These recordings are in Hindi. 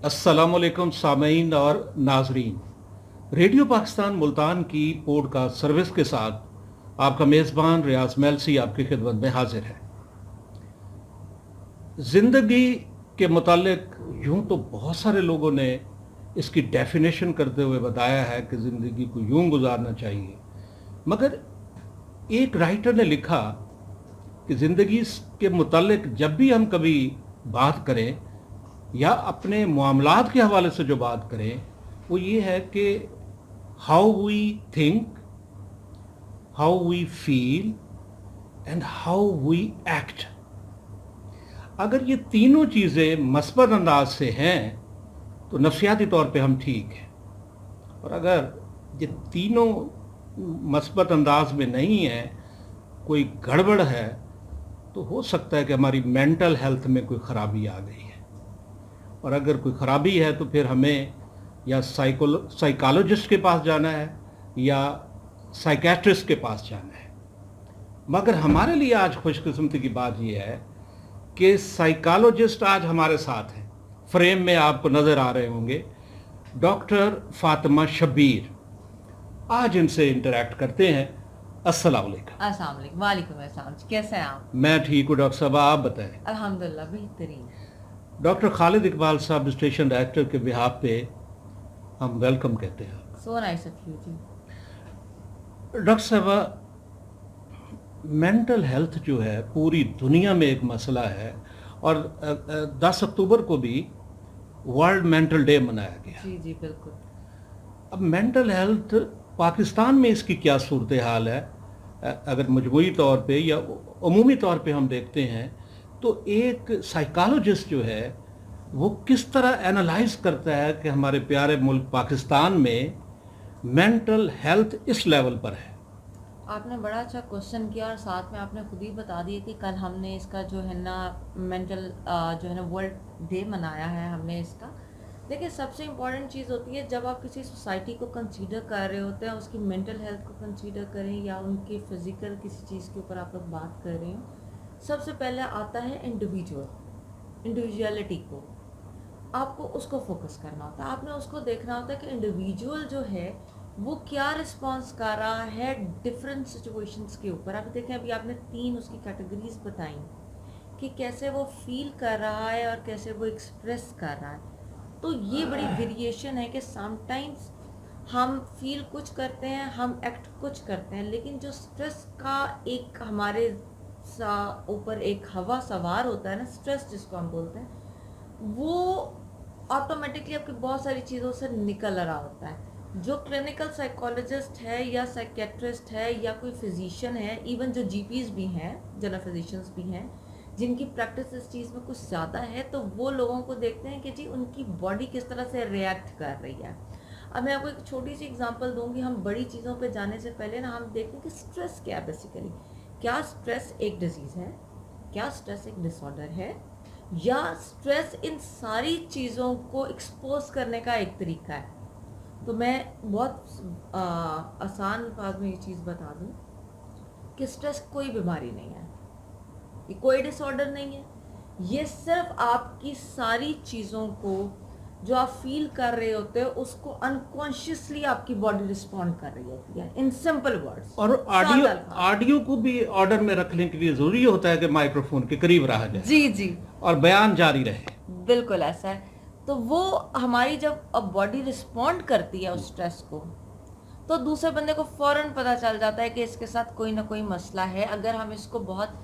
अस्सलामुअलैकुम सामीन और नाजरीन। रेडियो पाकिस्तान मुल्तान की पॉडकास्ट सर्विस के साथ आपका मेज़बान रियाज मेलसी आपकी खिदमत में हाजिर है। ज़िंदगी के मुतालिक यूं तो बहुत सारे लोगों ने इसकी डेफिनेशन करते हुए बताया है कि ज़िंदगी को यूं गुजारना चाहिए, मगर एक राइटर ने लिखा कि ज़िंदगी के मुतालिक जब भी हम कभी बात करें या अपने मामलात के हवाले से जो बात करें वो ये है कि how we think, how we feel and how we act. अगर ये तीनों चीज़ें मस्बत अंदाज से हैं तो नफ्सियाती तौर पे हम ठीक हैं, और अगर ये तीनों मस्बत अंदाज में नहीं है, कोई गड़बड़ है, तो हो सकता है कि हमारी मेंटल हेल्थ में कोई ख़राबी आ गई है। और अगर कोई ख़राबी है तो फिर हमें या साइकोलॉजिस्ट के पास जाना है या साइकेट्रिस्ट के पास जाना है। मगर हमारे लिए आज खुशकिस्मती की बात यह है कि साइकोलॉजिस्ट आज हमारे साथ हैं। फ्रेम में आपको नज़र आ रहे होंगे डॉक्टर फातिमा शब्बीर। आज इनसे इंटरेक्ट करते हैं। अस्सलाम वालेकुम। अस्सलाम वालेकुम। वालेकुम अस्सलाम। कैसे हैं आप? मैं ठीक हूँ डॉक्टर साहब, आप बताएं। अल्हम्दुलिल्लाह बेहतरीन। डॉक्टर खालिद इकबाल साहब स्टेशन डायरेक्टर के बिहाफ पे हम वेलकम कहते हैं। So nice of you ji. Doctor साहब, मेंटल हेल्थ जो है पूरी दुनिया में एक मसला है, और 10 अक्टूबर को भी वर्ल्ड मेंटल डे मनाया गया। जी जी बिल्कुल। अब मेंटल हेल्थ पाकिस्तान में इसकी क्या सूरत हाल है? अगर मजमूई तौर पे या अमूमी तौर पे हम देखते हैं तो एक साइकोलॉजिस्ट जो है वो किस तरह एनालाइज करता है कि हमारे प्यारे मुल्क पाकिस्तान में मेंटल हेल्थ इस लेवल पर है। आपने बड़ा अच्छा क्वेश्चन किया और साथ में आपने खुद ही बता दिया कि कल हमने इसका जो है ना मेंटल जो है ना वर्ल्ड डे मनाया है हमने इसका। देखिए, सबसे इम्पॉर्टेंट चीज़ होती है जब आप किसी सोसाइटी को कंसीडर कर रहे होते हैं, उसकी मेंटल हेल्थ को कंसीडर करें या उनकी फ़िज़िकल किसी चीज़ के ऊपर आप लोग बात कर रहे हो, सबसे पहले आता है इंडिविजुअलिटी को। आपको उसको फोकस करना होता है, आपने उसको देखना होता है कि इंडिविजुअल जो है वो क्या रिस्पॉन्स कर रहा है डिफरेंट सिचुएशंस के ऊपर। अभी देखें, अभी आपने 3 उसकी कैटेगरीज बताई कि कैसे वो फील कर रहा है और कैसे वो एक्सप्रेस कर रहा है। तो ये बड़ी वेरिएशन है कि समटाइम्स हम फील कुछ करते हैं, हम एक्ट कुछ करते हैं, लेकिन जो स्ट्रेस का एक हमारे ऊपर एक हवा सवार होता है ना, स्ट्रेस जिसको हम बोलते हैं, वो ऑटोमेटिकली आपकी बहुत सारी चीज़ों से निकल रहा होता है। जो क्लिनिकल साइकोलॉजिस्ट है या साइकेट्रिस्ट है या कोई फिजिशियन है, इवन जो जीपीज भी हैं, जनरल फिजिशियंस भी हैं, जिनकी प्रैक्टिस इस चीज़ में कुछ ज़्यादा है, तो वो लोगों को देखते हैं कि जी उनकी बॉडी किस तरह से रिएक्ट कर रही है। अब मैं आपको एक छोटी सी एग्जांपल दूंगी। हम बड़ी चीज़ों पे जाने से पहले ना हम देखें कि स्ट्रेस क्या है बेसिकली। क्या स्ट्रेस एक डिजीज़ है? क्या स्ट्रेस एक डिसऑर्डर है? या स्ट्रेस इन सारी चीज़ों को एक्सपोज करने का एक तरीका है? तो मैं बहुत आसान अल्फाज में ये चीज़ बता दूं कि स्ट्रेस कोई बीमारी नहीं है, ये कोई डिसऑर्डर नहीं है। ये सिर्फ आपकी सारी चीज़ों को जो आप फील कर रहे होते हो उसको अनकॉन्शियसली आपकी बॉडी रिस्पॉन्ड कर रही होती है, इन सिंपल वर्ड्स। और ऑडियो को भी ऑर्डर में रखने के लिए ज़रूरी होता है कि माइक्रोफोन के करीब रहा जाए। जी जी, और बयान जारी रहे। बिल्कुल ऐसा है। तो वो हमारी जब अब बॉडी रिस्पॉन्ड करती है उस स्ट्रेस को, तो दूसरे बंदे को फ़ौरन पता चल जाता है कि इसके साथ कोई ना कोई मसला है। अगर हम इसको बहुत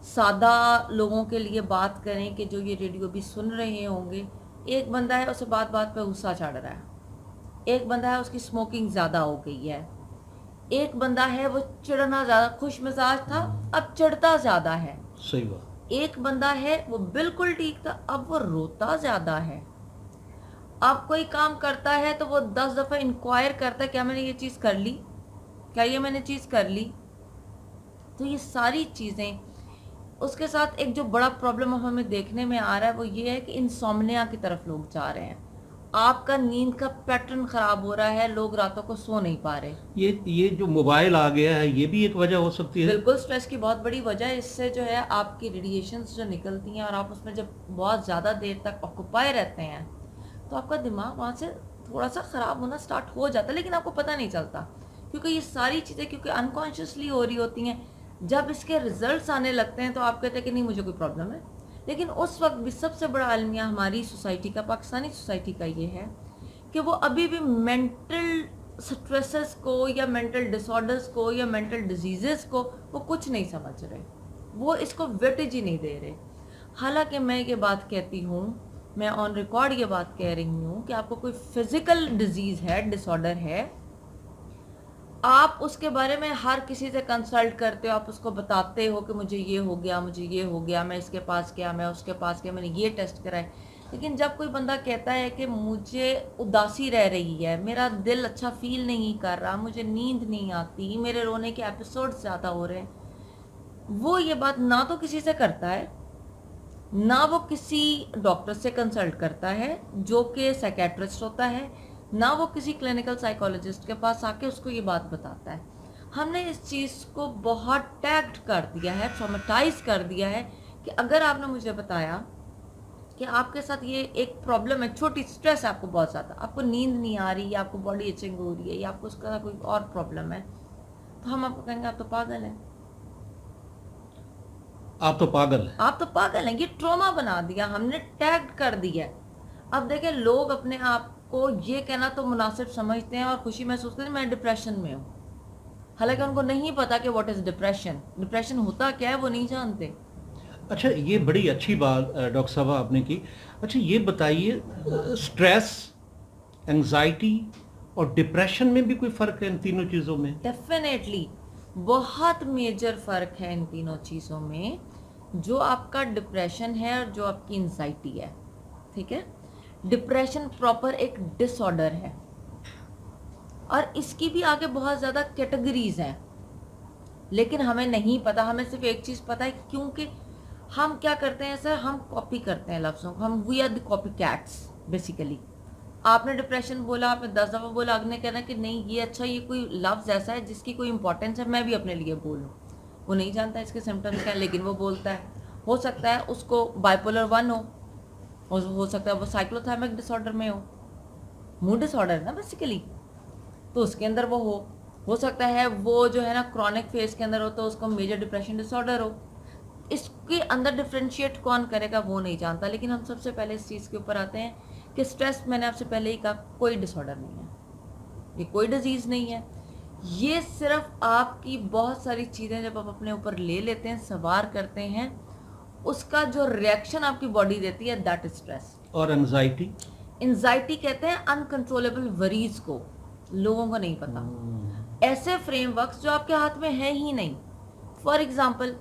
सादा लोगों के लिए बात करें कि जो ये रेडियो भी सुन रहे होंगे, एक बंदा है उसे बात बात पे गुस्सा चढ़ रहा है, एक बंदा है उसकी स्मोकिंग ज़्यादा हो गई है, एक बंदा है वो चिढ़ना ज़्यादा, खुश मिजाज था अब चिढ़ता ज़्यादा है, सही बात। एक बंदा है वो बिल्कुल ठीक था अब वो रोता ज़्यादा है। अब कोई काम करता है तो वो 10 दफ़ा इंक्वायर करता है क्या मैंने ये चीज़ कर ली, क्या ये मैंने चीज़ कर ली। तो ये सारी चीज़ें, उसके साथ एक जो बड़ा प्रॉब्लम अब हमें देखने में आ रहा है वो ये है कि इंसोम्निया की तरफ लोग जा रहे हैं। आपका नींद का पैटर्न ख़राब हो रहा है, लोग रातों को सो नहीं पा रहे। ये जो मोबाइल आ गया है ये भी एक वजह हो सकती है। बिल्कुल, स्ट्रेस की बहुत बड़ी वजह है। इससे जो है आपकी रेडिएशंस जो निकलती हैं और आप उसमें जब बहुत ज़्यादा देर तक ऑक्यूपाई रहते हैं तो आपका दिमाग वहाँ से थोड़ा सा ख़राब होना स्टार्ट हो जाता है, लेकिन आपको पता नहीं चलता, क्योंकि ये सारी चीज़ें क्योंकि अनकॉन्शियसली हो रही होती हैं। जब इसके रिजल्ट्स आने लगते हैं तो आप कहते हैं कि नहीं मुझे कोई प्रॉब्लम है, लेकिन उस वक्त भी सबसे बड़ा अलमिया हमारी सोसाइटी का, पाकिस्तानी सोसाइटी का ये है कि वो अभी भी मेंटल स्ट्रेसेस को या मेंटल डिसऑर्डर्स को या मेंटल डिजीज़ेस को वो कुछ नहीं समझ रहे, वो इसको वेटेज ही नहीं दे रहे। हालांकि मैं ये बात कहती हूँ, मैं ऑन रिकॉर्ड ये बात कह रही हूँ कि आपको कोई फिजिकल डिजीज़ है, डिसऑर्डर है, आप उसके बारे में हर किसी से कंसल्ट करते हो, आप उसको बताते हो कि मुझे ये हो गया, मुझे ये हो गया, मैं इसके पास गया, मैं उसके पास गया, मैंने ये टेस्ट कराए। लेकिन जब कोई बंदा कहता है कि मुझे उदासी रह रही है, मेरा दिल अच्छा फील नहीं कर रहा, मुझे नींद नहीं आती, मेरे रोने के एपिसोड्स ज़्यादा हो रहे हैं, वो ये बात ना तो किसी से करता है, ना वो किसी डॉक्टर से कंसल्ट करता है जो कि साइकेट्रिस्ट होता है, ना वो किसी क्लिनिकल साइकोलॉजिस्ट के पास आके उसको ये बात बताता है। हमने इस चीज़ को बहुत टैग्ड कर दिया है, ट्रॉमेटाइज कर दिया है कि अगर आपने मुझे बताया कि आपके साथ ये एक प्रॉब्लम है, छोटी स्ट्रेस है आपको बहुत ज़्यादा, आपको नींद नहीं आ रही, या आपको बॉडी इचिंग हो रही है, या आपको उसका कोई और प्रॉब्लम है, तो हम आपको कहेंगे आप तो पागल हैं, आप तो पागल हैं। आप तो पागल हैं। ये ट्रॉमा बना दिया हमने, टैग कर दिया है। अब देखें, लोग अपने आप को ये कहना तो मुनासिब समझते हैं और खुशी महसूस करते हैं मैं डिप्रेशन में हूँ, हालांकि उनको नहीं पता कि व्हाट इज़ डिप्रेशन, डिप्रेशन होता क्या है वो नहीं जानते। अच्छा, ये बड़ी अच्छी बात डॉक्टर साहब आपने की। अच्छा, ये बताइए, स्ट्रेस, एंजाइटी और डिप्रेशन में भी कोई फ़र्क है इन तीनों चीज़ों में? डेफिनेटली बहुत मेजर फ़र्क है इन तीनों चीज़ों में। जो आपका डिप्रेशन है और जो आपकी एंजाइटी है, ठीक है, डिप्रेशन प्रॉपर एक डिसऑर्डर है और इसकी भी आगे बहुत ज़्यादा कैटेगरीज हैं, लेकिन हमें नहीं पता। हमें सिर्फ एक चीज़ पता है, क्योंकि हम क्या करते हैं सर, हम कॉपी करते हैं लफ्ज़ों को, हम we are the copy cats basically. आपने डिप्रेशन बोला, आपने 10 दफ़ा बोला, अगले कहना कि नहीं ये अच्छा, ये कोई लफ्ज़ ऐसा है जिसकी कोई इंपॉर्टेंस है, मैं भी अपने लिए बोलूँ। वो नहीं जानता इसके सिम्टम्स क्या है, लेकिन वो बोलता है। हो सकता है उसको बाइपोलर 1 हो सकता है वो साइक्लोथाइमिक डिसऑर्डर में मूड डिसऑर्डर ना बेसिकली, तो उसके अंदर वो हो सकता है वो जो है ना क्रॉनिक फेज के अंदर हो तो उसको मेजर डिप्रेशन डिसऑर्डर हो। इसके अंदर डिफ्रेंशिएट कौन करेगा वो नहीं जानता। लेकिन हम सबसे पहले इस चीज़ के ऊपर आते हैं कि स्ट्रेस, मैंने आपसे पहले ही कहा, कोई डिसऑर्डर नहीं है, ये कोई डिजीज़ नहीं है, ये सिर्फ आपकी बहुत सारी चीज़ें जब आप अपने ऊपर ले लेते हैं, सवार करते हैं, उसका जो रिएक्शन आपकी बॉडी देती है, दैट इज स्ट्रेस। और एंजाइटी? एंजाइटी कहते हैं अनकंट्रोलेबल वरीज को, लोगों को नहीं पता। ऐसे फ्रेमवर्क्स जो आपके हाथ में है ही नहीं। फॉर एग्जाम्पल,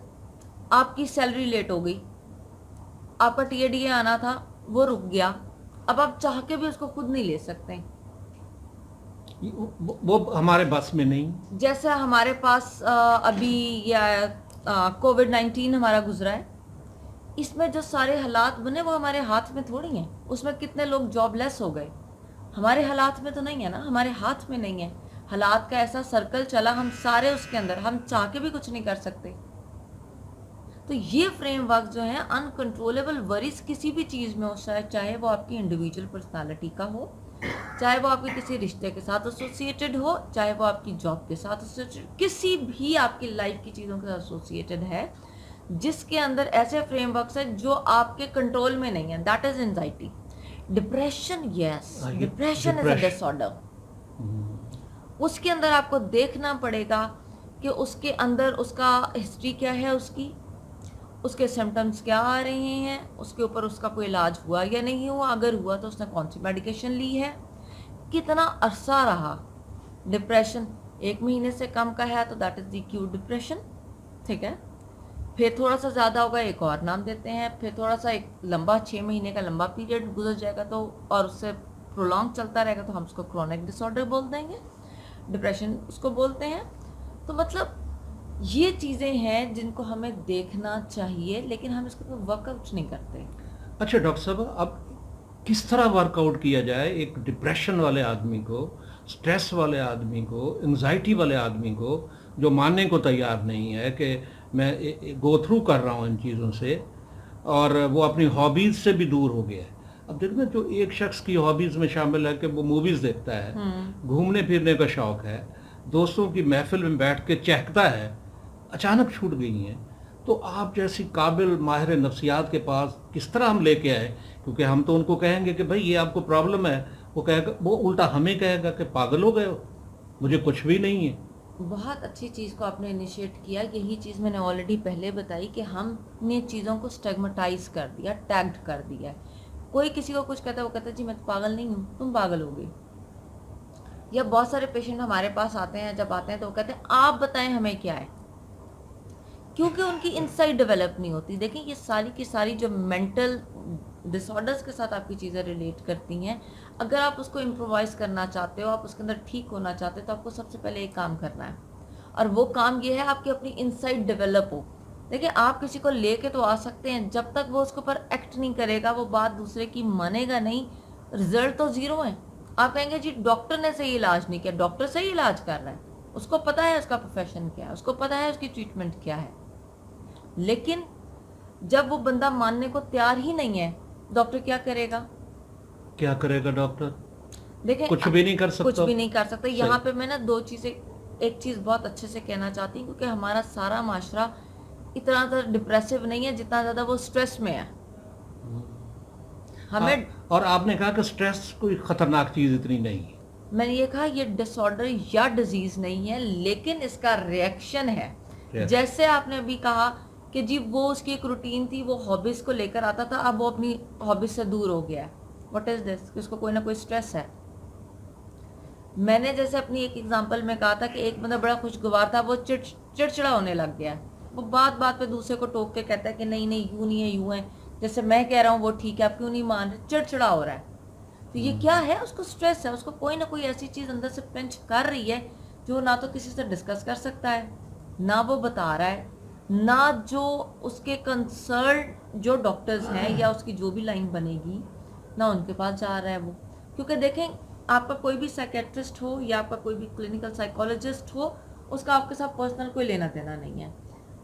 आपकी सैलरी लेट हो गई, आपका टीएडीए आना था, वो रुक गया, अब आप चाह के भी उसको खुद नहीं ले सकते। वो हमारे बस में नहीं। जैसे हमारे पास अभी कोविड-19 हमारा गुजरा है, इसमें जो सारे हालात बने वो हमारे हाथ में थोड़ी हैं। उसमें कितने लोग जॉबलेस हो गए, हमारे हालात में तो नहीं है ना, हमारे हाथ में नहीं है। हालात का ऐसा सर्कल चला, हम सारे उसके अंदर, हम चाह के भी कुछ नहीं कर सकते। तो ये फ्रेमवर्क जो है अनकंट्रोलेबल वरीज किसी भी चीज़ में हो, चाहे वो आपकी इंडिविजुअल पर्सनालिटी का हो, चाहे वो आपके किसी रिश्ते के साथ एसोसिएटेड हो, चाहे वो आपकी जॉब के साथ एसोसिएटेड, किसी भी आपकी लाइफ की चीज़ों के साथ एसोसिएटेड है, जिसके अंदर ऐसे फ्रेमवर्क्स हैं जो आपके कंट्रोल में नहीं है, that is anxiety. Depression, yes, depression is a disorder. उसके अंदर आपको देखना पड़ेगा कि उसके अंदर उसका हिस्ट्री क्या है, उसके सिम्टम्स क्या आ रहे हैं, उसके ऊपर उसका कोई इलाज हुआ या नहीं हुआ, अगर हुआ तो उसने कौन सी मेडिकेशन ली है, कितना अरसा रहा। डिप्रेशन 1 महीने से कम का है तो that is the acute depression, ठीक है। फिर थोड़ा सा ज़्यादा होगा, एक और नाम देते हैं। फिर थोड़ा सा एक लंबा 6 महीने का लंबा पीरियड गुजर जाएगा तो, और उससे प्रोलॉन्ग चलता रहेगा तो हम उसको क्रॉनिक डिसऑर्डर बोल देंगे, डिप्रेशन उसको बोलते हैं। तो मतलब ये चीज़ें हैं जिनको हमें देखना चाहिए, लेकिन हम इसको वर्कआउट नहीं करते। अच्छा डॉक्टर साहब, अब किस तरह वर्कआउट किया जाए एक डिप्रेशन वाले आदमी को, स्ट्रेस वाले आदमी को, एंजाइटी वाले आदमी को, जो मानने को तैयार नहीं है कि मैं गो थ्रू कर रहा हूँ इन चीज़ों से, और वो अपनी हॉबीज़ से भी दूर हो गया है। अब देखना, जो एक शख्स की हॉबीज़ में शामिल है कि वो मूवीज़ देखता है, घूमने फिरने का शौक़ है, दोस्तों की महफ़िल में बैठ के चहकता है, अचानक छूट गई हैं, तो आप जैसी काबिल माहिर नफ्सियात के पास किस तरह हम लेके आए? क्योंकि हम तो उनको कहेंगे कि भाई ये आपको प्रॉब्लम है, वो कहेगा, वो उल्टा हमें कहेगा कि पागल हो गए हो, मुझे कुछ भी नहीं है। बहुत अच्छी चीज़ को आपने इनिशिएट किया। यही चीज़ मैंने ऑलरेडी पहले बताई कि हमने चीज़ों को स्टिग्मेटाइज कर दिया, टैग्ड कर दिया। कोई किसी को कुछ कहता है, वो कहता है जी मैं तो पागल नहीं हूँ, तुम पागल हो गए। या बहुत सारे पेशेंट हमारे पास आते हैं, जब आते हैं तो वो कहते हैं आप बताएं हमें क्या है, क्योंकि उनकी इंसाइट डेवलप नहीं होती। देखिए ये सारी की सारी जो मेंटल डिसऑर्डर्स के साथ आपकी चीज़ें रिलेट करती हैं, अगर आप उसको इम्प्रोवाइज करना चाहते हो, आप उसके अंदर ठीक होना चाहते हो, तो आपको सबसे पहले एक काम करना है, और वो काम ये है आपकी अपनी इंसाइट डेवलप हो। देखिए आप किसी को लेके तो आ सकते हैं, जब तक वो उसके ऊपर एक्ट नहीं करेगा, वो बात दूसरे की मानेगा नहीं, रिजल्ट तो ज़ीरो है। आप कहेंगे जी डॉक्टर ने सही इलाज नहीं किया, डॉक्टर सही इलाज कर रहा है, उसको पता है उसका प्रोफेशन क्या है, उसको पता है उसकी ट्रीटमेंट क्या है, लेकिन जब वो बंदा मानने को तैयार ही नहीं है, डॉक्टर क्या करेगा? क्या करेगा डॉक्टर? देखें कुछ भी नहीं कर सकता। कुछ भी नहीं कर सकता। यहाँ पे मैं ना दो चीज़ें, एक चीज़ बहुत अच्छे से कहना चाहती हूँ, क्योंकि हमारा सारा माशरा इतना ज़्यादा डिप्रेसिव नहीं है जितना ज़्यादा वो स्ट्रेस में है। हमें और आपने कहा कि स्ट्रेस कोई खतरनाक चीज़ इतनी नहीं है। मैंने ये कहा ये डिसऑर्डर या डिजीज नहीं है, लेकिन इसका रिएक्शन है। जैसे आपने अभी कहा कि जी वो उसकी एक रूटीन थी, वो हॉबीज को लेकर आता था, अब वो अपनी हॉबीज से दूर हो गया है। What is this? कि उसको कोई ना कोई स्ट्रेस है। मैंने जैसे अपनी एक एग्जांपल में कहा था कि एक बंदा बड़ा खुशगवार था, वो चिड़चिड़ा होने लग गया है। वो बात बात पे दूसरे को टोक के कहता है कि नहीं नहीं यूं नहीं है, यूं है, जैसे मैं कह रहा हूँ वो ठीक है, आप क्यों नहीं मान रहे, चिड़चिड़ा हो रहा है। तो ये क्या है? उसको स्ट्रेस है, उसको कोई ना कोई ऐसी चीज़ अंदर से पिंच कर रही है जो ना तो किसी से डिस्कस कर सकता है, ना वो बता रहा है, ना जो उसके कंसर्न जो डॉक्टर्स हैं या उसकी जो भी लाइन बनेगी, ना उनके पास जा रहा है वो। क्योंकि देखें, आपका कोई भी साइकेट्रिस्ट हो या आपका कोई भी क्लिनिकल साइकोलॉजिस्ट हो, उसका आपके साथ पर्सनल कोई लेना देना नहीं है।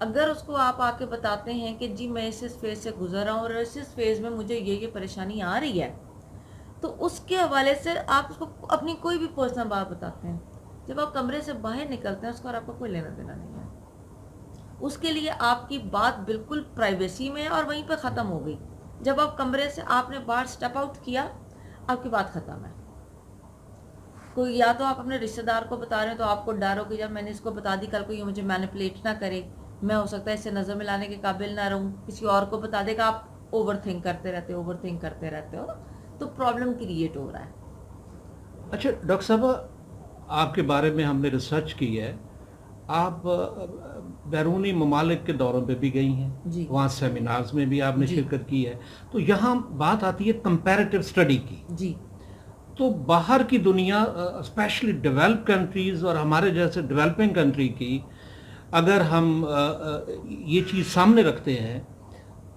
अगर उसको आप आके बताते हैं कि जी मैं इस फेज से गुजर रहा हूँ और इस फेज में मुझे ये परेशानी आ रही है, तो उसके हवाले से आप उसको अपनी कोई भी पर्सनल बात बताते हैं। जब आप कमरे से बाहर निकलते हैं, उसका और आपका कोई लेना देना नहीं है। उसके लिए आपकी बात बिल्कुल प्राइवेसी में है और वहीं पर ख़त्म हो गई। जब आप कमरे से आपने बाहर स्टेप आउट किया, आपकी बात ख़त्म है। कोई या तो आप अपने रिश्तेदार को बता रहे हैं तो आपको डर हो कि जब मैंने इसको बता दी, कल को ये मुझे मैनिपुलेट ना करे, मैं हो सकता है इससे नज़र मिलाने के काबिल ना रहूँ, किसी और को बता देगा। आप ओवर थिंक करते रहते हो, तो प्रॉब्लम क्रिएट हो रहा है। अच्छा डॉक्टर साहब, आपके बारे में हमने रिसर्च की है, आप बैरूनी ममालिक के दौरों पे भी गई हैं जी, वहाँ सेमिनार्स में भी आपने जी, शिरकत की है, तो यहाँ बात आती है कंपैरेटिव स्टडी की। जी, तो बाहर की दुनिया, स्पेशली डेवलप्ड कंट्रीज़ और हमारे जैसे डेवलपिंग कंट्री की, अगर हम ये चीज़ सामने रखते हैं,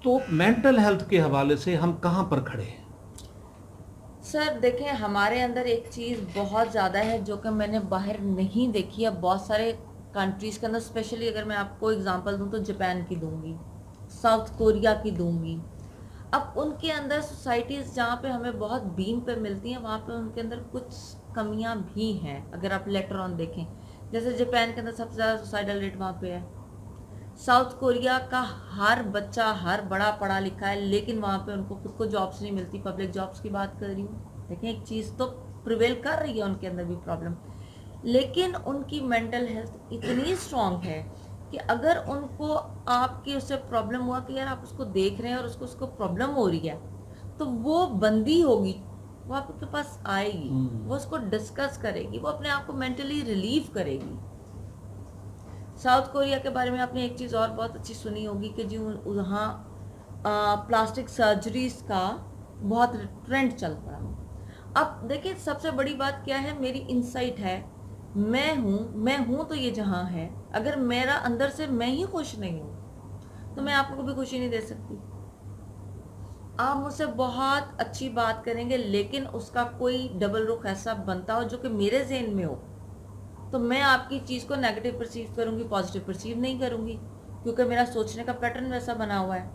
तो मेंटल हेल्थ के हवाले से हम कहाँ पर खड़े हैं? सर देखें, हमारे अंदर एक चीज़ बहुत ज़्यादा है जो कि मैंने बाहर नहीं देखी है। बहुत सारे कंट्रीज़ के अंदर, स्पेशली अगर मैं आपको एग्जांपल दूं तो जापान की दूंगी, साउथ कोरिया की दूंगी। अब उनके अंदर सोसाइटीज़ जहाँ पे हमें बहुत बीन पे मिलती हैं, वहाँ पे उनके अंदर कुछ कमियाँ भी हैं। अगर आप लेटर ऑन देखें, जैसे जापान के अंदर सबसे ज़्यादा सुसाइडल रेट वहाँ पे है। साउथ कोरिया का हर बच्चा, हर बड़ा पढ़ा लिखा है, लेकिन वहाँ पे उनको खुद को जॉब्स नहीं मिलती। पब्लिक जॉब्स की बात कर रही हूँ। देखें, एक चीज़ तो प्रिवेल कर रही है उनके अंदर भी प्रॉब्लम, लेकिन उनकी मेंटल हेल्थ इतनी स्ट्रांग है कि अगर उनको आपकी उससे प्रॉब्लम हुआ कि यार आप उसको देख रहे हैं और उसको प्रॉब्लम हो रही है, तो वो बंदी होगी, वो आपके पास आएगी, वो उसको डिस्कस करेगी, वो अपने आप को मेंटली रिलीव करेगी। साउथ कोरिया के बारे में आपने एक चीज़ और बहुत अच्छी सुनी होगी कि जी वहाँ प्लास्टिक सर्जरीज का बहुत ट्रेंड चल पड़ा। अब देखिए, सबसे बड़ी बात क्या है, मेरी इंसाइट है, मैं हूँ तो ये जहाँ है। अगर मेरा अंदर से मैं ही खुश नहीं हूँ, तो मैं आपको कभी खुशी नहीं दे सकती। आप मुझसे बहुत अच्छी बात करेंगे, लेकिन उसका कोई डबल रुख ऐसा बनता हो जो कि मेरे ज़हन में हो, तो मैं आपकी चीज़ को नेगेटिव परसीव करूँगी, पॉजिटिव परसीव नहीं करूँगी, क्योंकि मेरा सोचने का पैटर्न वैसा बना हुआ है।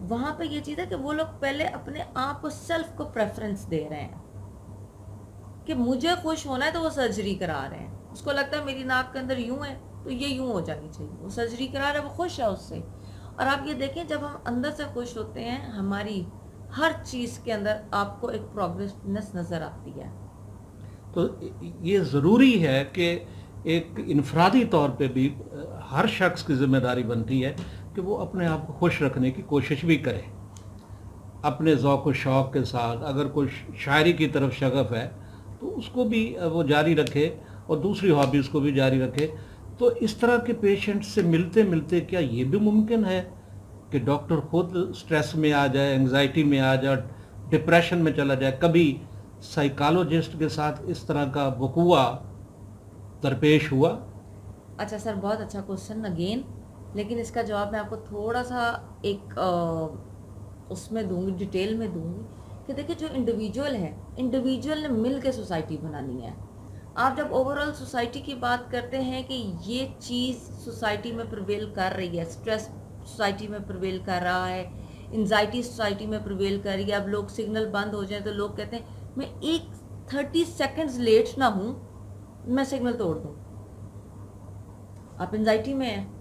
वहाँ पे ये चीज़ है कि वो लोग पहले अपने आप को, सेल्फ को प्रेफरेंस दे रहे हैं कि मुझे खुश होना है, तो वो सर्जरी करा रहे हैं। उसको लगता है मेरी नाक के अंदर यूं है तो ये यूं हो जानी चाहिए, वो सर्जरी करा रहा है, वो खुश है उससे। और आप ये देखें, जब हम अंदर से खुश होते हैं, हमारी हर चीज़ के अंदर आपको एक प्रोग्रेसनेस नज़र आती है। तो ये ज़रूरी है कि एक इनफरादी तौर पे भी हर शख्स की जिम्मेदारी बनती है कि वो अपने आप को खुश रखने की कोशिश भी करे, अपने ज़ौक़ व शौक़ के साथ। अगर कोई शायरी की तरफ शगफ़ है तो उसको भी वो जारी रखे और दूसरी हॉबीज़ को भी जारी रखे। तो इस तरह के पेशेंट से मिलते मिलते क्या ये भी मुमकिन है कि डॉक्टर खुद स्ट्रेस में आ जाए, एंग्जाइटी में आ जाए, डिप्रेशन में चला जाए? कभी साइकोलॉजिस्ट के साथ इस तरह का वक़ूआ दरपेश हुआ? अच्छा सर, बहुत अच्छा क्वेश्चन अगेन, लेकिन इसका जवाब मैं आपको थोड़ा सा एक उसमें दूंगी, डिटेल में दूंगी कि देखिए, जो इंडिविजुअल है, इंडिविजुअल ने मिल के सोसाइटी बनानी है। आप जब ओवरऑल सोसाइटी की बात करते हैं कि ये चीज़ सोसाइटी में प्रिवेल कर रही है, स्ट्रेस सोसाइटी में प्रिवेल कर रहा है, एंजाइटी सोसाइटी में प्रिवेल कर रही है, अब लोग सिग्नल बंद हो जाए तो लोग कहते हैं मैं एक 30 सेकेंड्स लेट ना हूँ, मैं सिग्नल तोड़ दूँ। आप एंजाइटी में हैं,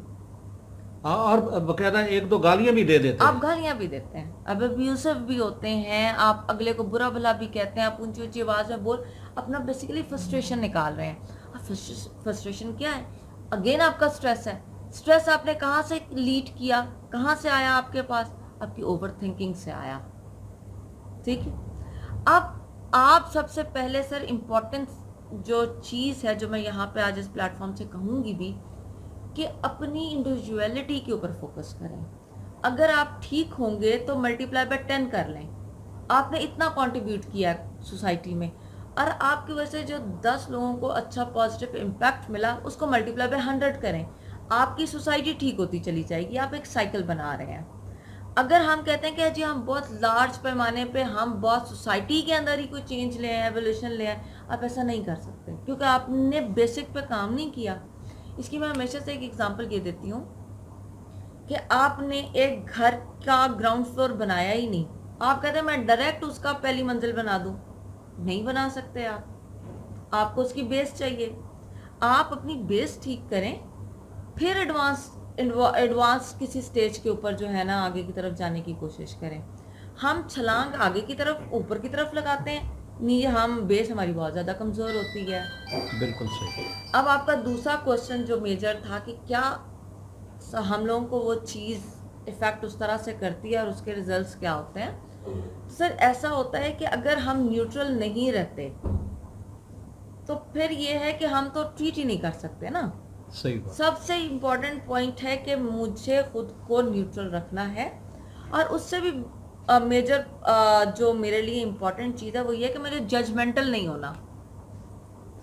और बकायदा एक दो गालियां भी दे देते आप हैं। गालियां भी देते हैं, अब अब्यूसिव भी होते हैं, आप अगले को बुरा भला भी कहते हैं, आप ऊंची ऊंची आवाज़ में बोल अपना बेसिकली फ्रस्ट्रेशन निकाल रहे हैं। अब फ्रस्ट्रेशन क्या है? अगेन आपका स्ट्रेस है। स्ट्रेस आपने कहाँ से लीड किया, कहाँ से आया आपके पास? आपकी ओवर थिंकिंग से आया। ठीक है, अब आप सबसे पहले सर इम्पोर्टेंट जो चीज़ है, जो मैं यहाँ पे आज इस प्लेटफॉर्म से कहूँगी भी, कि अपनी इंडिविजुअलिटी के ऊपर फोकस करें। अगर आप ठीक होंगे तो मल्टीप्लाई बाय 10 कर लें। आपने इतना कंट्रीब्यूट किया सोसाइटी में, और आपकी वजह से जो 10 लोगों को अच्छा पॉजिटिव इम्पैक्ट मिला, उसको मल्टीप्लाई बाय 100 करें। आपकी सोसाइटी ठीक होती चली जाएगी। आप एक साइकिल बना रहे हैं। अगर हम कहते हैं कि जी हम बहुत लार्ज पैमाने पे, हम बहुत सोसाइटी के अंदर ही कोई चेंज ले आए, एवोल्यूशन ले आए, आप ऐसा नहीं कर सकते, क्योंकि आपने बेसिक पे काम नहीं किया। इसकी मैं हमेशा से एक एग्जांपल ये देती हूँ कि आपने एक घर का ग्राउंड फ्लोर बनाया ही नहीं, आप कहते हैं मैं डायरेक्ट उसका पहली मंजिल बना दूँ, नहीं बना सकते आपको उसकी बेस चाहिए। आप अपनी बेस ठीक करें, फिर एडवांस किसी स्टेज के ऊपर जो है ना, आगे की तरफ जाने की कोशिश करें। हम छलांग आगे की तरफ, ऊपर की तरफ लगाते हैं, नहीं, हम बेस हमारी बहुत ज़्यादा कमज़ोर होती है। बिल्कुल सही। अब आपका दूसरा क्वेश्चन जो मेजर था कि क्या हम लोगों को वो चीज़ इफ़ेक्ट उस तरह से करती है और उसके रिजल्ट्स क्या होते हैं। सर ऐसा होता है कि अगर हम न्यूट्रल नहीं रहते तो फिर ये है कि हम तो ट्रीट ही नहीं कर सकते ना। सही बात। सबसे इम्पोर्टेंट पॉइंट है कि मुझे खुद को न्यूट्रल रखना है, और उससे भी मेजर जो मेरे लिए इम्पोर्टेंट चीज़ है वो ये है कि मुझे जजमेंटल नहीं होना।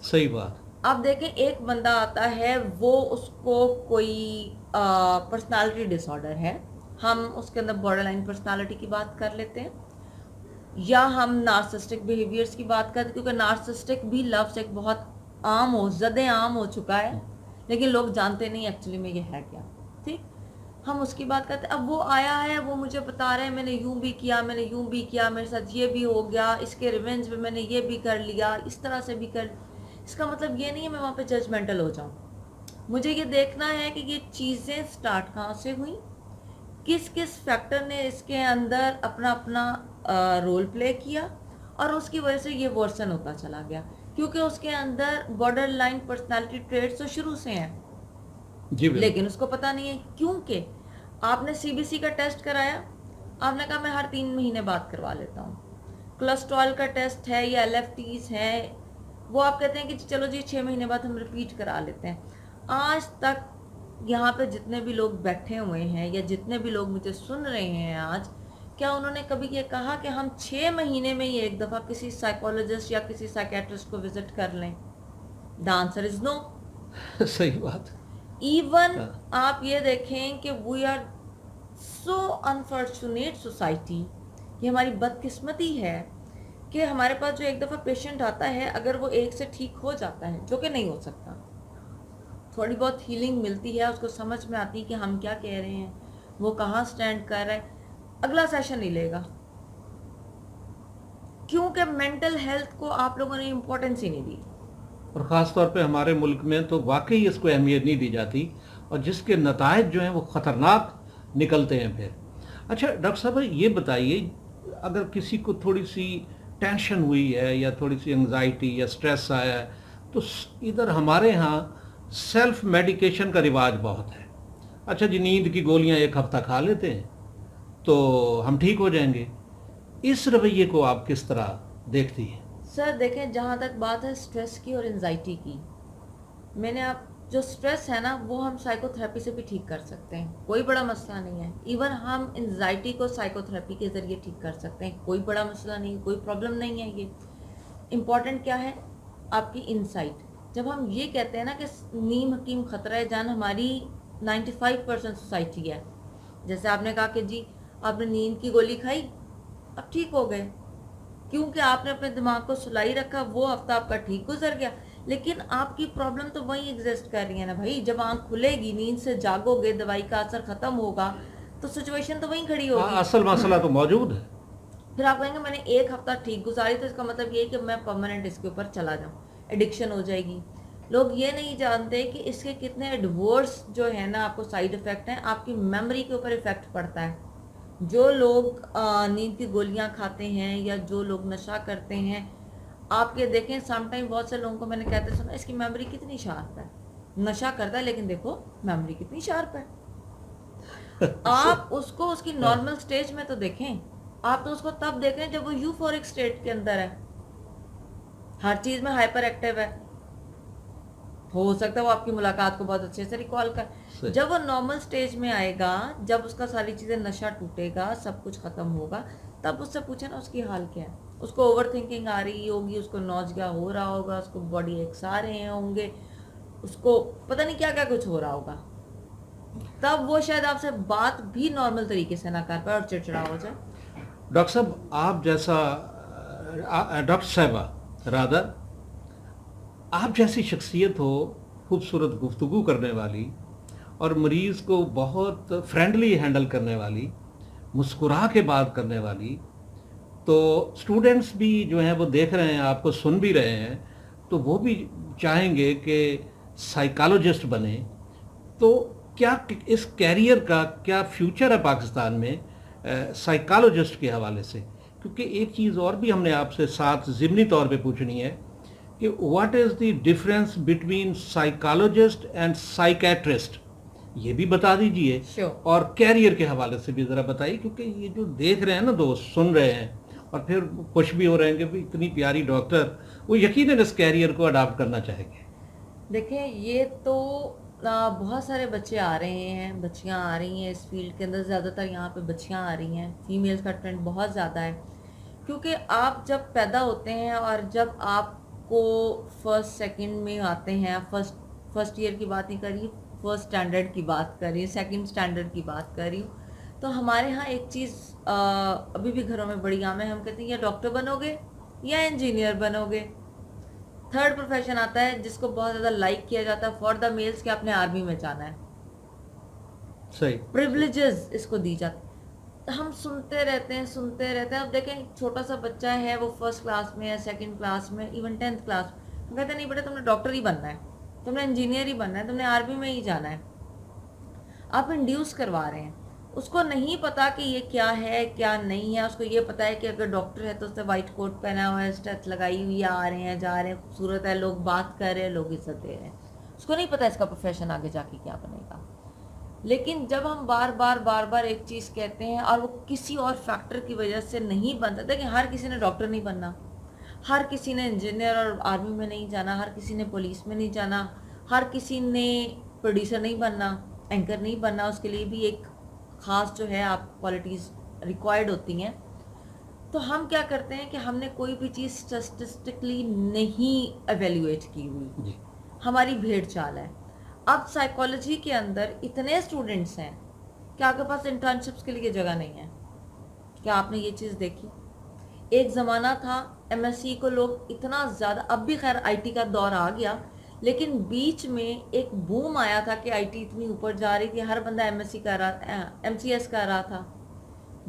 सही बात। अब देखें, एक बंदा आता है, वो उसको कोई पर्सनालिटी डिसऑर्डर है, हम उसके अंदर बॉर्डरलाइन पर्सनालिटी की बात कर लेते हैं, या हम नार्सिस्टिक बिहेवियर्स की बात करते हैं, क्योंकि नार्सिस्टिक भी लफ्ज़ एक बहुत आम हो, ज़्यादा आम हो चुका है, लेकिन लोग जानते नहीं एक्चुअली में ये है क्या। ठीक, हम उसकी बात करते हैं। अब वो आया है, वो मुझे बता रहा है मैंने यूं भी किया, मैंने यूं भी किया, मेरे साथ ये भी हो गया, इसके रिवेंज में मैंने ये भी कर लिया, इस तरह से भी कर। इसका मतलब ये नहीं है मैं वहाँ पे जजमेंटल हो जाऊँ। मुझे ये देखना है कि ये चीज़ें स्टार्ट कहाँ से हुई, किस किस फैक्टर ने इसके अंदर अपना अपना रोल प्ले किया, और उसकी वजह से ये वर्सन होता चला गया, क्योंकि उसके अंदर बॉर्डर लाइन पर्सनैलिटी ट्रेड्स तो शुरू से हैं, जी बिल्कुल। लेकिन उसको पता नहीं है। क्योंकि आपने सीबीसी का टेस्ट कराया, आपने कहा मैं हर 3 महीने बाद करवा लेता हूँ। कोलेस्ट्रॉल का टेस्ट है या LFTs है, वो आप कहते हैं कि चलो जी 6 महीने बाद हम रिपीट करा लेते हैं। आज तक यहाँ पे जितने भी लोग बैठे हुए हैं या जितने भी लोग मुझे सुन रहे हैं आज, क्या उन्होंने कभी ये कहा कि हम 6 महीने में ही एक दफ़ा किसी साइकोलॉजिस्ट या किसी साइकेट्रिस्ट को विजिट कर लें? The answer is no. सही बात। इवन आप ये देखें कि we are so unfortunate society, ये हमारी बदकिस्मती है कि हमारे पास जो एक दफ़ा पेशेंट आता है, अगर वो एक से ठीक हो जाता है, जो कि नहीं हो सकता, थोड़ी बहुत हीलिंग मिलती है, उसको समझ में आती है कि हम क्या कह रहे हैं, वो कहाँ स्टैंड कर रहा है, अगला सेशन नहीं लेगा, क्योंकि मेंटल हेल्थ को आप लोगों ने इम्पोर्टेंस ही नहीं दी। और ख़ास तौर पे हमारे मुल्क में तो वाकई इसको अहमियत नहीं दी जाती, और जिसके नतायज जो हैं वो ख़तरनाक निकलते हैं फिर। अच्छा डॉक्टर साहब ये बताइए, अगर किसी को थोड़ी सी टेंशन हुई है या थोड़ी सी एंजाइटी या स्ट्रेस आया है, तो इधर हमारे यहाँ सेल्फ मेडिकेशन का रिवाज बहुत है। अच्छा जी, नींद की गोलियाँ एक हफ्ता खा लेते हैं तो हम ठीक हो जाएंगे। इस रवैये को आप किस तरह देखती हैं? सर देखें, जहाँ तक बात है स्ट्रेस की और एंजाइटी की, मैंने आप जो स्ट्रेस है ना वो हम साइकोथेरेपी से भी ठीक कर सकते हैं, कोई बड़ा मसला नहीं है। इवन हम एंजाइटी को साइकोथेरेपी के ज़रिए ठीक कर सकते हैं, कोई बड़ा मसला नहीं है, कोई प्रॉब्लम नहीं है। ये इम्पॉर्टेंट क्या है, आपकी इंसाइट। जब हम ये कहते हैं ना कि नीम हकीम ख़तरा जान हमारी 95% सोसाइटी है, जैसे आपने कहा कि जी आपने नींद की गोली खाई अब ठीक हो गए, क्योंकि आपने अपने दिमाग को सुलाई रखा, वो हफ्ता आपका ठीक गुजर गया। लेकिन आपकी प्रॉब्लम तो वहीं एग्जिस्ट कर रही है ना भाई। जब आंख खुलेगी, नींद से जागोगे, दवाई का असर खत्म होगा, तो सिचुएशन तो वहीं खड़ी होगी। असल मसला तो मौजूद है। फिर आप कहेंगे मैंने एक हफ्ता ठीक गुजारी, तो इसका मतलब ये है कि मैं परमानेंट इसके ऊपर चला जाऊँ, एडिक्शन हो जाएगी। लोग ये नहीं जानते कि इसके कितने एडवर्स जो है ना आपको साइड इफ़ेक्ट हैं। आपकी मेमोरी के ऊपर इफ़ेक्ट पड़ता है। जो लोग नींद की गोलियां खाते हैं या जो लोग नशा करते हैं, आपके देखें समटाइम बहुत से लोगों को मैंने कहते सुना इसकी मेमोरी कितनी शार्प है, नशा करता है लेकिन देखो मेमोरी कितनी शार्प है। आप उसको उसकी नॉर्मल स्टेज में तो देखें, आप तो उसको तब देख रहे हैं जब वो यूफोरिक स्टेट के अंदर है, हर चीज में हाइपर एक्टिव है। हो सकता है वो आपकी मुलाकात को बहुत अच्छे से रिकॉल कर। जब वो नॉर्मल स्टेज में आएगा, जब उसका सारी चीज़ें नशा टूटेगा, सब कुछ ख़त्म होगा, तब उससे पूछे ना उसकी हाल क्या है। उसको ओवर थिंकिंग आ रही होगी, उसको नौजिया हो रहा होगा, उसको बॉडी एक्स आ रहे होंगे, उसको पता नहीं क्या क्या कुछ हो रहा होगा। तब वो शायद आपसे बात भी नॉर्मल तरीके से ना कर पाए और चिड़चिड़ा हो जाए। डॉक्टर साहब आप जैसा, डॉक्टर साहबा रादर, आप जैसी शख्सियत हो, खूबसूरत गुफ्तगू करने वाली और मरीज़ को बहुत फ्रेंडली हैंडल करने वाली, मुस्कुरा के बात करने वाली, तो स्टूडेंट्स भी जो हैं वो देख रहे हैं, आपको सुन भी रहे हैं, तो वो भी चाहेंगे कि साइकोलॉजिस्ट बने। तो क्या इस कैरियर का क्या फ्यूचर है पाकिस्तान में साइकोलॉजिस्ट के हवाले से? क्योंकि एक चीज़ और भी हमने आपसे साथ ज़िमनी तौर पे पूछनी है कि what is the difference between psychologist and psychiatrist, ये भी बता दीजिए। Sure. और कैरियर के हवाले से भी ज़रा बताइए, क्योंकि ये जो देख रहे हैं ना दोस्त, सुन रहे हैं और फिर खुश भी हो रहे हैं कि भाई इतनी प्यारी डॉक्टर, वो यकीनन इस कैरियर को अडॉप्ट करना चाहेंगे। देखें, ये तो बहुत सारे बच्चे आ रहे हैं, बच्चियां आ रही हैं इस फील्ड के अंदर। ज़्यादातर यहाँ पे बच्चियां आ रही हैं, फीमेल्स का ट्रेंड बहुत ज़्यादा है। क्योंकि आप जब पैदा होते हैं और जब आपको फर्स्ट सेकंड में आते हैं, फर्स्ट ईयर की बात नहीं कर रही, फर्स्ट स्टैंडर्ड की बात कर रही, सेकंड स्टैंडर्ड की बात कर रही हूँ, तो हमारे यहाँ एक चीज़ अभी भी घरों में बड़ी आम है। हम कहते हैं या डॉक्टर बनोगे या इंजीनियर बनोगे। थर्ड प्रोफेशन आता है जिसको बहुत ज़्यादा लाइक किया जाता है फॉर द मेल्स, कि आपने आर्मी में जाना है। सही प्रिविलेजेस इसको दी जाती। हम सुनते रहते हैं सुनते रहते हैं। अब देखें, एक छोटा सा बच्चा है, वो फर्स्ट क्लास में है, सेकंड क्लास में, इवन 10th क्लास में, हम कहते हैं नहीं बेटा तुमने डॉक्टर ही बनना है, तुमने इंजीनियर ही बनना है, तुमने आर्मी में ही जाना है। आप इंड्यूस करवा रहे हैं। उसको नहीं पता कि ये क्या है क्या नहीं है। उसको ये पता है कि अगर डॉक्टर है तो उसने वाइट कोट पहना हुआ है, स्टेथ लगाई हुई है, आ रहे हैं जा रहे हैं, खूबसूरत है, लोग बात कर रहे हैं, लोग इज्जत दे रहे हैं। उसको नहीं पता इसका प्रोफेशन आगे जाके क्या बनेगा। लेकिन जब हम बार बार एक चीज़ कहते हैं और वो किसी और फैक्टर की वजह से नहीं बनता, देखिए हर किसी ने डॉक्टर नहीं बनना, हर किसी ने इंजीनियर और आर्मी में नहीं जाना, हर किसी ने पुलिस में नहीं जाना, हर किसी ने प्रोड्यूसर नहीं बनना, एंकर नहीं बनना। उसके लिए भी एक ख़ास जो है आप क्वालिटीज़ रिक्वायर्ड होती हैं। तो हम क्या करते हैं कि हमने कोई भी चीज़ स्टैटिस्टिकली नहीं एवेल्यूएट की हुई जी। हमारी भेड़ चाल है। अब साइकोलॉजी के अंदर इतने स्टूडेंट्स हैं कि आपके पास इंटर्नशिप्स के लिए जगह नहीं है। क्या आपने ये चीज़ देखी? एक ज़माना था एमएससी को लोग इतना ज़्यादा, अब भी खैर आईटी का दौर आ गया, लेकिन बीच में एक बूम आया था कि आईटी इतनी ऊपर जा रही थी, हर बंदा एमएससी कर रहा, एमसीएस कर रहा था।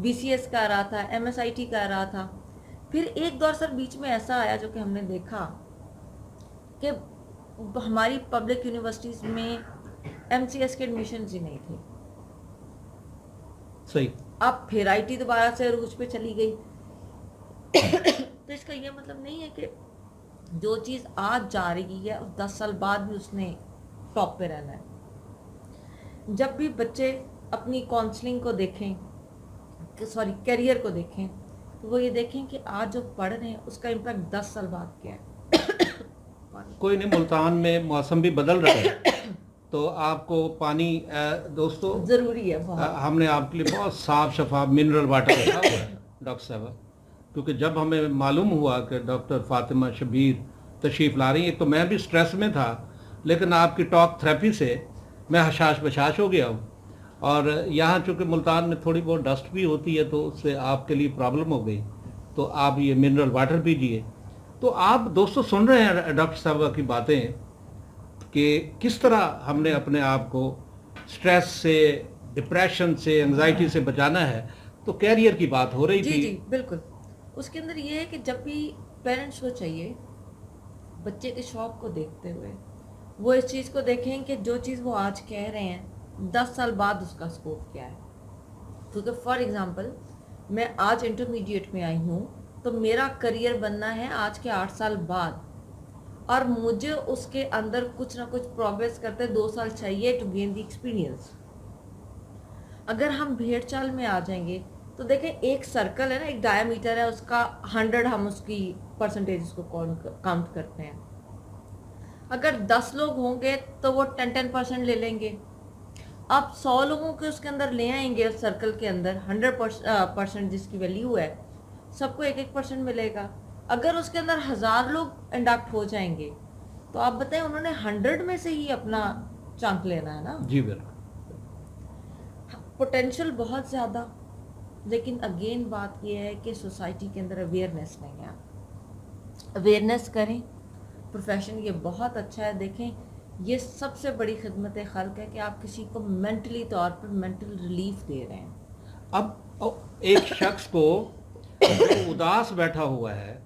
बीसीएस का आ रहा था, एमएसआईटी का आ रहा था। फिर एक दौर सर बीच में ऐसा आया जो कि हमने देखा कि हमारी पब्लिक यूनिवर्सिटीज में एमसीएस के एडमिशन ही नहीं थे। सही। अब फिर आईटी दोबारा से रूज पे चली गई। तो इसका ये मतलब नहीं है कि जो चीज़ आज जा रही है 10 साल बाद भी उसने टॉप पे रहना है। जब भी बच्चे अपनी काउंसलिंग को देखें, सॉरी करियर को देखें, तो वो ये देखें कि आज जो पढ़ रहे हैं उसका इम्पैक्ट 10 साल बाद क्या है। कोई नहीं, मुल्तान में मौसम भी बदल रहा है तो आपको पानी दोस्तों ज़रूरी है बहुत। हमने आपके लिए बहुत साफ शफाफ मिनरल वाटर रखा हुआ है डॉक्टर साहब, क्योंकि जब हमें मालूम हुआ कि डॉक्टर फातिमा शबीर तशरीफ़ ला रही हैं, तो मैं भी स्ट्रेस में था, लेकिन आपकी टॉक थेरेपी से मैं हशाश बशाश हो गया हूँ। और यहाँ चूँकि मुल्तान में थोड़ी बहुत डस्ट भी होती है तो उससे आपके लिए प्रॉब्लम हो गई, तो आप ये मिनरल वाटर पीजिए। तो आप दोस्तों सुन रहे हैं डॉक्टर साहब की बातें कि किस तरह हमने अपने आप को स्ट्रेस से, डिप्रेशन से, एंजाइटी से बचाना है। तो कैरियर की बात हो रही थी। जी बिल्कुल। उसके अंदर ये है कि जब भी पेरेंट्स को चाहिए बच्चे के शौक को देखते हुए वो इस चीज़ को देखें कि जो चीज़ वो आज कह रहे हैं 10 साल बाद उसका स्कोप क्या है। क्योंकि फॉर एग्जांपल मैं आज इंटरमीडिएट में आई हूँ तो मेरा करियर बनना है आज के 8 साल बाद, और मुझे उसके अंदर कुछ ना कुछ प्रोग्रेस करते 2 साल चाहिए टू गेन द एक्सपीरियंस। अगर हम भेड़ चाल में आ जाएंगे तो देखें एक सर्कल है ना, एक डायमीटर है, उसका 100 हम उसकी परसेंटेज को काउंट करते हैं। अगर 10 लोग होंगे तो वो 10% ले लेंगे। आप 100 लोगों के उसके अंदर ले आएंगे उस सर्कल के अंदर 100% जिसकी वैल्यू है, सबको 1% मिलेगा। अगर उसके अंदर 1000 लोग इंडक्ट हो जाएंगे तो आप बताएं उन्होंने 100 में से ही अपना चांस लेना है ना। जी बिल्कुल। पोटेंशियल बहुत ज़्यादा, लेकिन अगेन बात यह है कि सोसाइटी के अंदर अवेयरनेस नहीं है। अवेयरनेस करें। प्रोफेशन ये बहुत अच्छा है। देखें ये सबसे बड़ी खिदमत खल्क है कि आप किसी को मेंटली तौर पर मेंटल रिलीफ दे रहे हैं। अब एक शख्स को जो उदास बैठा हुआ है,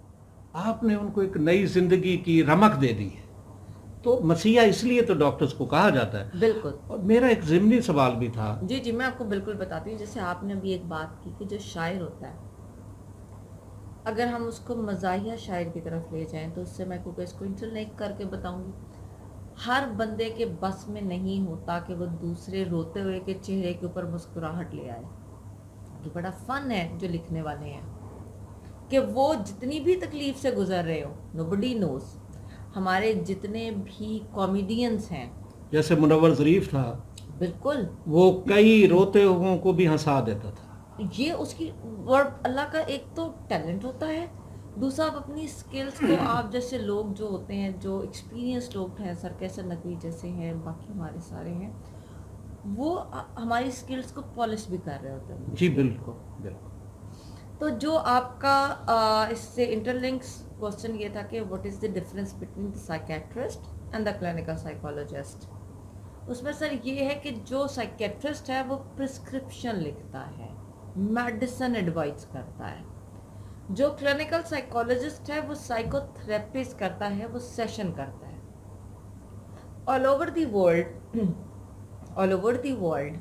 आपने उनको एक नई जिंदगी की रमक दे दी है। तो मसीहा इसलिए तो डॉक्टर्स को कहा जाता है। बिल्कुल। और मेरा एक ज़िमनी सवाल भी था। जी मैं आपको बिल्कुल बताती हूँ। जैसे आपने अभी एक बात की कि जो शायर होता है, अगर हम उसको मज़ाहिया शायर की तरफ ले जाएं तो उससे मैं क्योंकि इसको इंटरलिंक करके बताऊंगी, हर बंदे के बस में नहीं होता कि वो दूसरे रोते हुए के चेहरे के ऊपर मुस्कुराहट ले आए। ये बड़ा फन है जो लिखने वाले हैं कि वो जितनी भी तकलीफ से गुजर रहे हो, नोबडी नोज। हमारे जितने भी कॉमेडियंस हैं, जैसे मुनव्वर ज़रीफ था, बिल्कुल वो कई रोते हुओं को भी हंसा देता था। ये उसकी वर्ड अल्लाह का एक तो टैलेंट होता है, दूसरा आप अपनी स्किल्स को आप जैसे लोग जो होते हैं, जो एक्सपीरियंस लोग हैं, सर कैसर नकवी जैसे हैं, बाकी हमारे सारे हैं, वो हमारी स्किल्स को पॉलिश भी कर रहे होते हैं। जी बिल्कुल बिल्कुल। तो जो आपका इससे इंटरलिंक्स क्वेश्चन ये था कि what is the difference between the psychiatrist and the clinical psychologist. उसमें सर ये है कि जो साइकेट्रिस्ट है वो प्रिस्क्रिप्शन लिखता है, मेडिसिन एडवाइस करता है। जो क्लिनिकल साइकोलॉजिस्ट है वो साइकोथेरेपिस्ट करता है, वो सेशन करता है। ऑल ओवर द वर्ल्ड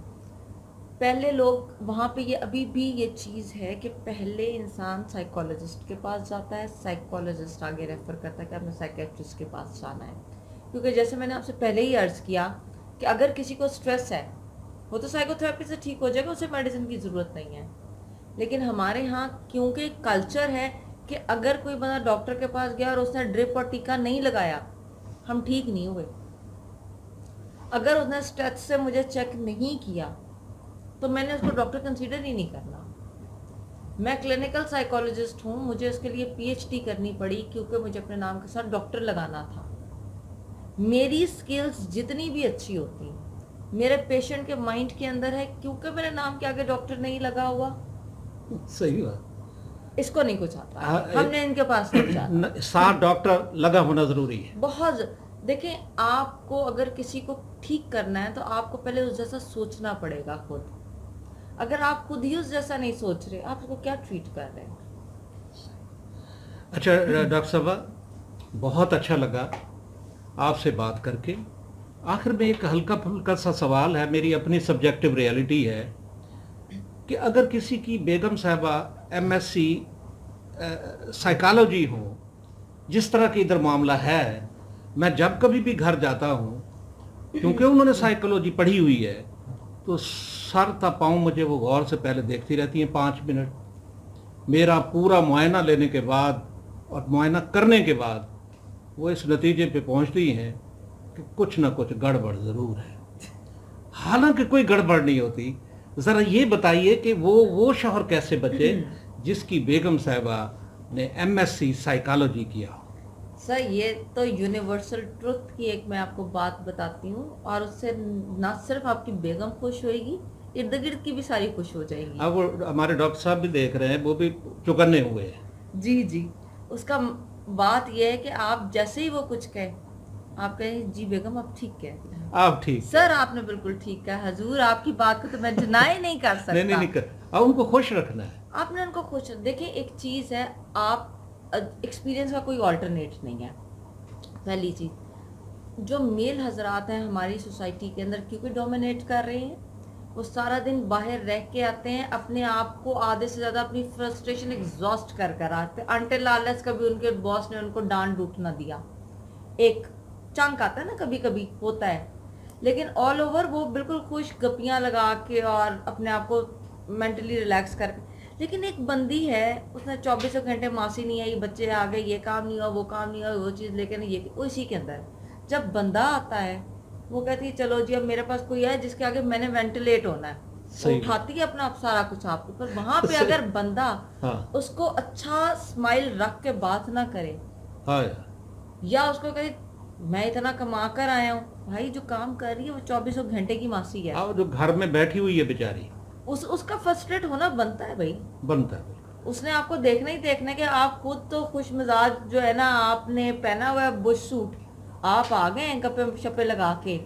पहले लोग वहाँ पे, ये अभी भी ये चीज़ है कि पहले इंसान साइकोलॉजिस्ट के पास जाता है, साइकोलॉजिस्ट आगे रेफर करता है कि आपने साइकेट्रिस्ट के पास जाना है। क्योंकि जैसे मैंने आपसे पहले ही अर्ज़ किया कि अगर किसी को स्ट्रेस है वो तो साइकोथेरेपी से ठीक हो जाएगा, उसे मेडिसिन की ज़रूरत नहीं है। लेकिन हमारे यहाँ क्योंकि कल्चर है कि अगर कोई बंदा डॉक्टर के पास गया और उसने ड्रिप और टीका नहीं लगाया, हम ठीक नहीं हुए। अगर उसने स्ट्रेच से मुझे चेक नहीं किया तो मैंने उसको डॉक्टर कंसीडर ही नहीं करना। मैं क्लिनिकल साइकोलॉजिस्ट हूँ, मुझे उसके लिए पीएचडी करनी पड़ी क्योंकि मुझे अपने नाम के साथ डॉक्टर लगाना था। मेरी स्किल्स जितनी भी अच्छी होती मेरे पेशेंट के माइंड के अंदर है, क्योंकि मेरे नाम के आगे डॉक्टर नहीं लगा हुआ। सही बात। इसको नहीं कुछ आता, हमने इनके पास नहीं जाना। साथ डॉक्टर लगा होना ज़रूरी है बहुत। देखें आपको अगर किसी को ठीक करना है तो आपको पहले उस जैसा सोचना पड़ेगा खुद। अगर आप खुद ही उस जैसा नहीं सोच रहे, आप उसको क्या ट्रीट कर रहे हैं? अच्छा डॉक्टर साहबा, बहुत अच्छा लगा आपसे बात करके। आखिर में एक हल्का फुल्का सा सवाल है, मेरी अपनी सब्जेक्टिव रियलिटी है कि अगर किसी की बेगम साहबा एमएससी साइकोलॉजी हो, जिस तरह की इधर मामला है, मैं जब कभी भी घर जाता हूँ, क्योंकि उन्होंने साइकोलॉजी पढ़ी हुई है, तो सर पाँव मुझे वो गौर से पहले देखती रहती हैं 5 मिनट। मेरा पूरा मुआयना लेने के बाद और मुआयना करने के बाद वो इस नतीजे पे पहुंचती हैं कि कुछ ना कुछ गड़बड़ ज़रूर है। हालांकि कोई गड़बड़ नहीं होती। ज़रा ये बताइए कि वो शौहर कैसे बचे जिसकी बेगम साहिबा ने एमएससी साइकोलॉजी किया हो। सर, ये तो यूनिवर्सल ट्रुथ की एक मैं आपको बात बताती हूँ, और उससे ना सिर्फ आपकी बेगम खुश होएगी, इर्द गिर्द की भी सारी खुश हो जाएगी। अब वो हमारे डॉक्टर साहब भी देख रहे हैं, वो भी चौकन्ने हुए हैं। जी जी। उसका बात यह है कि आप जैसे ही वो कुछ कहे, आप कहें जी बेगम आप ठीक कहते हैं। आप ठीक सर आपने बिल्कुल ठीक कहा हजूर, आपकी बात को तो मैं डिनाई नहीं कर सकता। नहीं कर, अब उनको खुश रखना है। आपने उनको खुश, देखिए एक चीज़ है, आप एक्सपीरियंस का कोई ऑल्टरनेट नहीं है। पहली चीज़, जो मेल हजरात हैं हमारी सोसाइटी के अंदर क्योंकि डोमिनेट कर रहे हैं, वो सारा दिन बाहर रह के आते हैं, अपने आप को आधे से ज़्यादा अपनी फ्रस्ट्रेशन एग्जॉस्ट कर आते हैं, अनटिल अनलेस कभी उनके बॉस ने उनको डांट डूट ना दिया। एक चंक आता है ना, कभी कभी होता है, लेकिन ऑल ओवर वो बिल्कुल खुश गपियाँ लगा के और अपने आप को मेंटली रिलैक्स करके। लेकिन एक बंदी है, उसने 24 घंटे मासी नहीं आई, बच्चे आ गए, ये काम नहीं हुआ, वो काम नहीं हुआ, वो चीज़ लेकिन ये उसी के अंदर जब बंदा आता है, वो कहती है चलो जी अब मेरे पास कोई है जिसके आगे मैंने वेंटिलेट होना है, वो उठाती है अपना सारा कुछ आपके ऊपर। वहां पे अगर बंदा उसको अच्छा स्माइल रख के बात ना करे, या उसको कहे मैं इतना कमा कर आया हूँ, भाई जो काम कर रही है वो 24 घंटे की मासी है, जो घर में बैठी हुई है बेचारी, उसका फ्रस्ट्रेट होना बनता है भाई, बनता है। उसने आपको देखना ही देखना कि आप खुद तो खुश मिजाज जो है ना, आपने पहना हुआ है बुश सूट, आप आ गए हैं गप्पे शप्पे लगा के,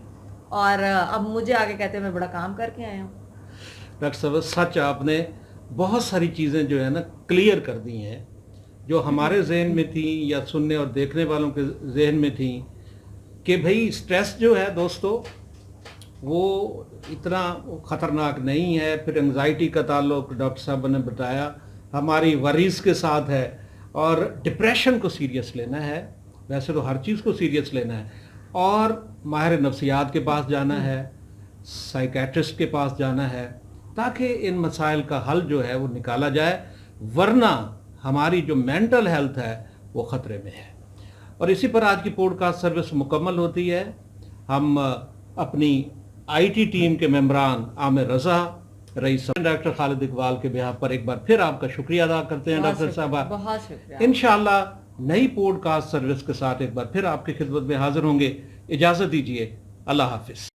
और अब मुझे आगे कहते हैं मैं बड़ा काम करके आया हूँ। डॉक्टर साहब सच, आपने बहुत सारी चीज़ें जो है ना क्लियर कर दी हैं, जो हमारे जहन में थी या सुनने और देखने वालों के जहन में थी, कि भाई स्ट्रेस जो है दोस्तों वो इतना ख़तरनाक नहीं है। फिर एंजाइटी का ताल्लुक डॉक्टर साहब ने बताया हमारी वरीज़ के साथ है, और डिप्रेशन को सीरियस लेना है, वैसे तो हर चीज़ को सीरियस लेना है, और माहिर नफ्सियात के पास जाना है, साइकेट्रिस्ट के पास जाना है, ताकि इन मसाइल का हल जो है वो निकाला जाए, वरना हमारी जो मेंटल हेल्थ है वो ख़तरे में है। और इसी पर आज की पॉडकास्ट सर्विस मुकम्मल होती है। हम अपनी आईटी टीम के मेंबरान आमिर रज़ा, रईस, डॉक्टर खालिद इकबाल के बिहाफ पर एक बार फिर आपका शुक्रिया अदा करते हैं डॉक्टर साहबा। बहुत शुक्रिया। इंशाअल्लाह नई पॉडकास्ट सर्विस के साथ एक बार फिर आपकी खिदमत में हाजिर होंगे। इजाज़त दीजिए, अल्लाह हाफिज़।